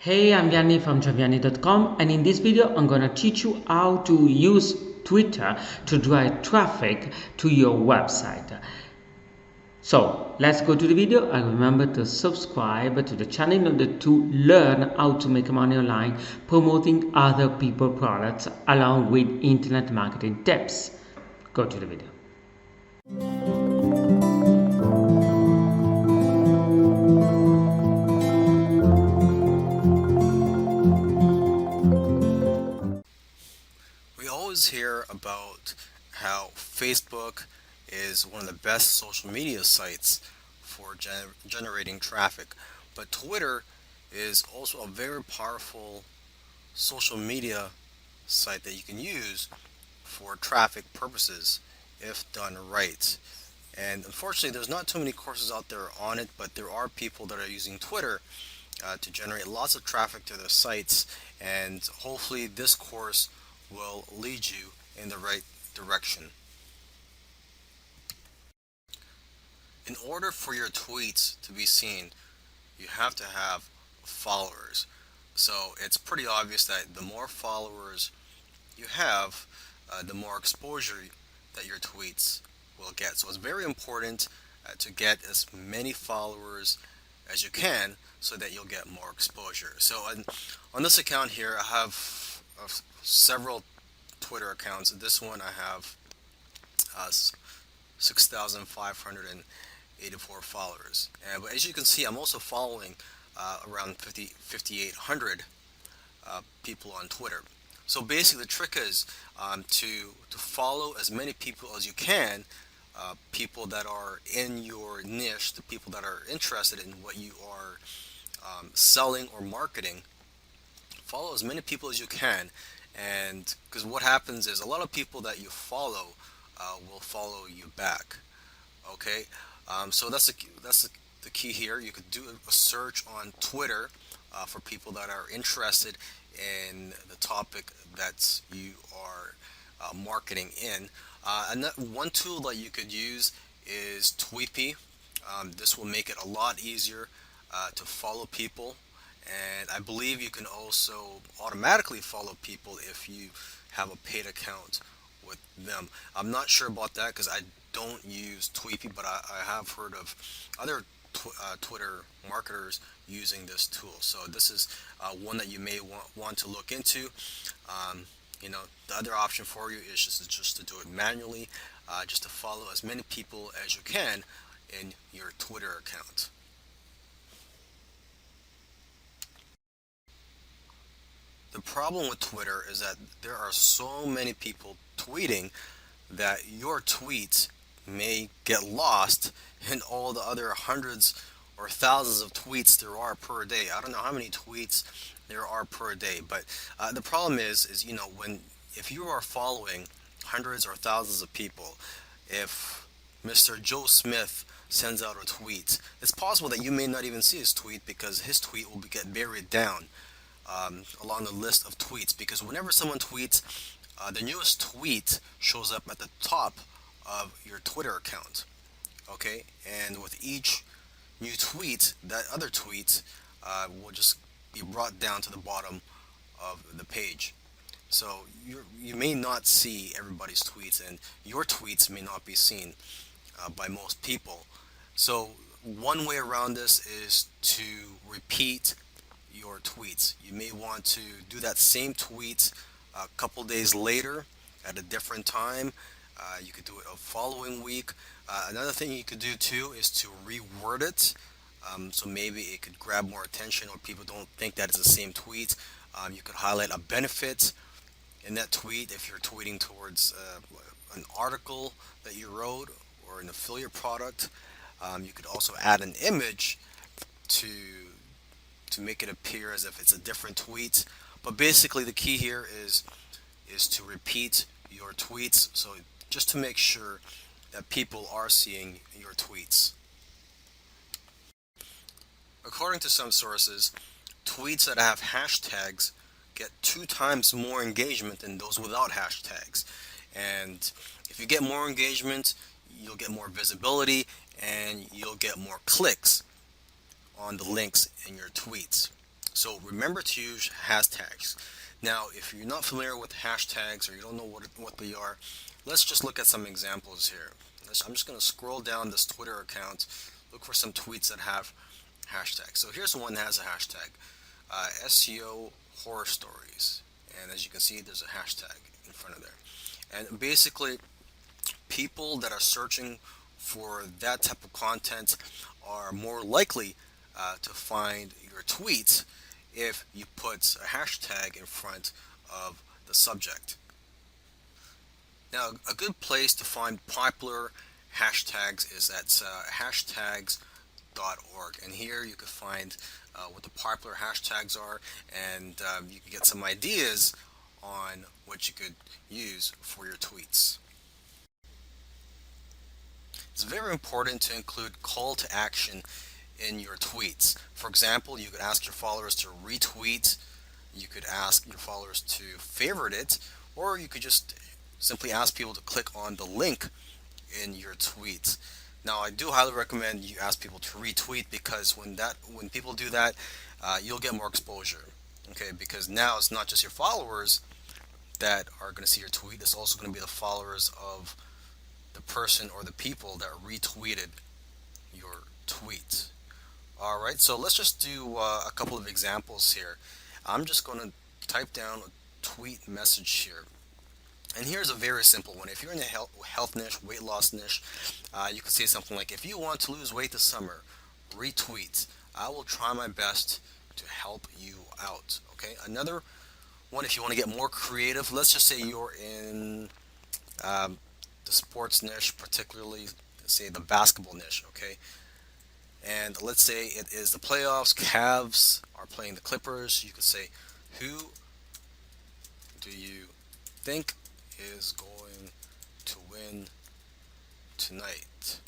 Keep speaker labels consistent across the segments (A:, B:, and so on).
A: Hey, I'm Yanni from javiani.com, and in this video I'm gonna teach you how to use Twitter to drive traffic to your website. So let's go to the video, and remember to subscribe to the channel in order to learn how to make money online promoting other people's products along with internet marketing tips. Go to the video.
B: We always hear about how Facebook is one of the best social media sites for generating traffic, but Twitter is also a very powerful social media site that you can use for traffic purposes if done right. And unfortunately, there's not too many courses out there on it, but there are people that are using Twitter to generate lots of traffic to their sites, and hopefully this course will lead you in the right direction. In order for your tweets to be seen, you have to have followers. So it's pretty obvious that the more followers you have, the more exposure that your tweets will get. So it's very important to get as many followers as you can so that you'll get more exposure. So on this account here, I have several Twitter accounts. This one I have 6,584 followers. But as you can see, I'm also following around 5,800 people on Twitter. So basically the trick is to follow as many people as you can, people that are in your niche, the people that are interested in what you are selling or marketing. Follow as many people as you can, and because what happens is a lot of people that you follow will follow you back. Okay, so that's the key here. You could do a search on Twitter for people that are interested in the topic that you are marketing in. And one tool that you could use is Tweepy. This will make it a lot easier to follow people, and I believe you can also automatically follow people if you have a paid account with them. I'm not sure about that because I don't use Tweepy, but I have heard of other Twitter marketers using this tool. So this is one that you may want to look into. The other option for you is just to do it manually, just to follow as many people as you can in your Twitter account. The problem with Twitter is that there are so many people tweeting that your tweets may get lost in all the other hundreds or thousands of tweets there are per day. I don't know how many tweets there are per day, but the problem is if you are following hundreds or thousands of people, if Mr. Joe Smith sends out a tweet, it's possible that you may not even see his tweet because his tweet will get buried down along the list of tweets, because whenever someone tweets, the newest tweet shows up at the top of your Twitter account. Okay, and with each new tweet, that other tweet will just be brought down to the bottom of the page. So you may not see everybody's tweets, and your tweets may not be seen by most people. So one way around this is to repeat your tweets. You may want to do that same tweet a couple days later at a different time. You could do it a following week. Another thing you could do too is to reword it. So maybe it could grab more attention, or people don't think that it's the same tweet. You could highlight a benefit in that tweet if you're tweeting towards an article that you wrote or an affiliate product. You could also add an image to make it appear as if it's a different tweet. But basically the key here is to repeat your tweets, so just to make sure that people are seeing your tweets. According to some sources, tweets that have hashtags get 2 times more engagement than those without hashtags. And if you get more engagement, you'll get more visibility and you'll get more clicks on the links in your tweets. So remember to use hashtags. Now, if you're not familiar with hashtags or you don't know what they are, let's just look at some examples here. I'm just going to scroll down this Twitter account, look for some tweets that have hashtags. So here's the one that has a hashtag, SEO horror stories. And as you can see, there's a hashtag in front of there. And basically, people that are searching for that type of content are more likely to find your tweets if you put a hashtag in front of the subject. Now, a good place to find popular hashtags is at hashtags.org, and here you can find what the popular hashtags are, and you can get some ideas on what you could use for your tweets. It's very important to include call to action in your tweets. For example, you could ask your followers to retweet, you could ask your followers to favorite it, or you could just simply ask people to click on the link in your tweet. Now, I do highly recommend you ask people to retweet, because when people do that, you'll get more exposure. Okay, because now it's not just your followers that are going to see your tweet; it's also going to be the followers of the person or the people that retweeted your tweet. All right, so let's just do a couple of examples here. I'm just going to type down a tweet message here. And here's a very simple one. If you're in the health niche, weight loss niche, you could say something like, if you want to lose weight this summer, retweet. I will try my best to help you out. Okay, another one, if you want to get more creative, let's just say you're in the sports niche, particularly, say, the basketball niche, okay? And let's say it is the playoffs, Cavs are playing the Clippers. You could say, who do you think is going to win tonight?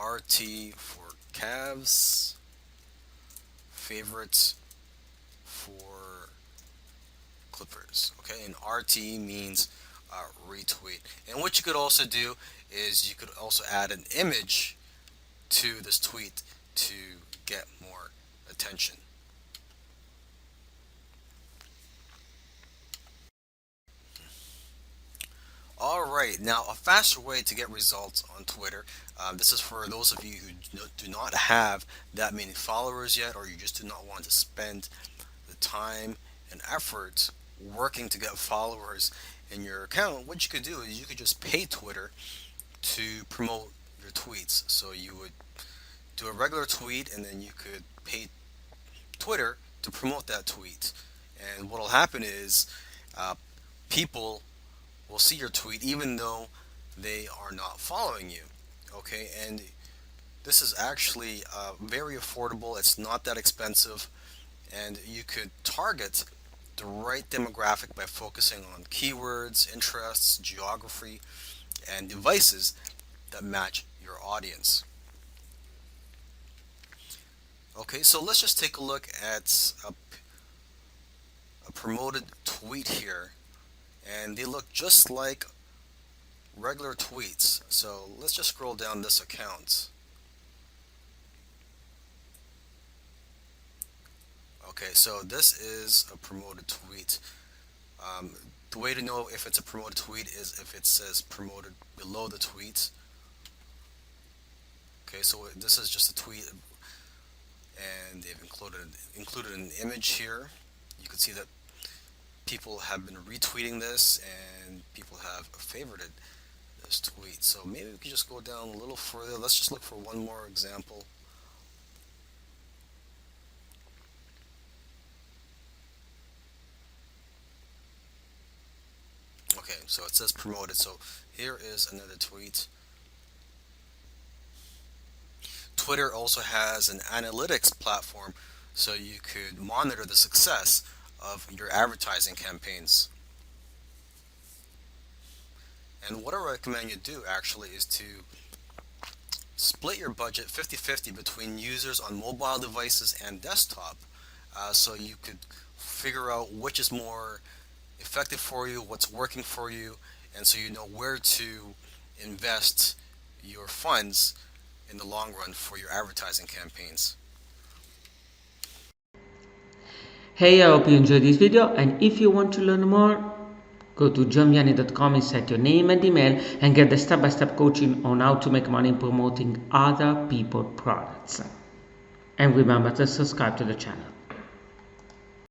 B: RT for Cavs, favorites for Clippers. Okay, and RT means retweet. And what you could also do is you could also add an image to this tweet to get more attention. Alright, now a faster way to get results on Twitter. This is for those of you who do not have that many followers yet, or you just do not want to spend the time and effort working to get followers in your account. What you could do is you could just pay Twitter to promote your tweets. So you would do a regular tweet, and then you could pay Twitter to promote that tweet. And what will happen is people will see your tweet even though they are not following you. Okay, and this is actually very affordable. It's not that expensive, and you could target the right demographic by focusing on keywords, interests, geography, and devices that match your audience. Okay, so let's just take a look at a promoted tweet here, and they look just like regular tweets. So let's just scroll down this account. Okay, so this is a promoted tweet. The way to know if it's a promoted tweet is if it says promoted below the tweet. Okay, so this is just a tweet, and they've included an image here. You can see that people have been retweeting this, and people have favorited this tweet. So maybe we could just go down a little further. Let's just look for one more example. Okay, so it says promoted. So here is another tweet. Twitter also has an analytics platform, so you could monitor the success of your advertising campaigns. And what I recommend you do actually is to split your budget 50-50 between users on mobile devices and desktop, so you could figure out which is more effective for you, what's working for you, and so you know where to invest your funds in the long run for your advertising campaigns.
A: Hey, I hope you enjoyed this video, and if you want to learn more, go to johnvianney.com and set your name and email and get the step-by-step coaching on how to make money promoting other people's products. And remember to subscribe to the channel.